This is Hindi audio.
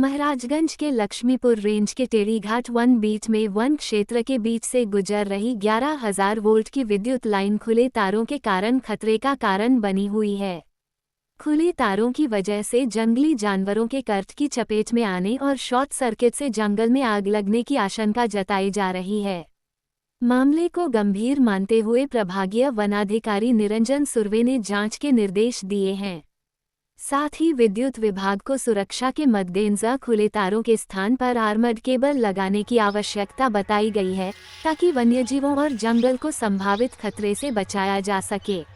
महाराजगंज के लक्ष्मीपुर रेंज के टेढ़ीघाट वन बीट में वन क्षेत्र के बीच से गुजर रही 11,000 वोल्ट की विद्युत लाइन खुले तारों के कारण खतरे का कारण बनी हुई है। खुले तारों की वजह से जंगली जानवरों के कर्ट की चपेट में आने और शॉर्ट सर्किट से जंगल में आग लगने की आशंका जताई जा रही है। मामले को गंभीर मानते हुए प्रभागीय वनाधिकारी निरंजन सुर्वे ने जांच के निर्देश दिए हैं। साथ ही विद्युत विभाग को सुरक्षा के मद्देनजर खुले तारों के स्थान पर आर्मर्ड केबल लगाने की आवश्यकता बताई गई है, ताकि वन्यजीवों और जंगल को संभावित खतरे से बचाया जा सके।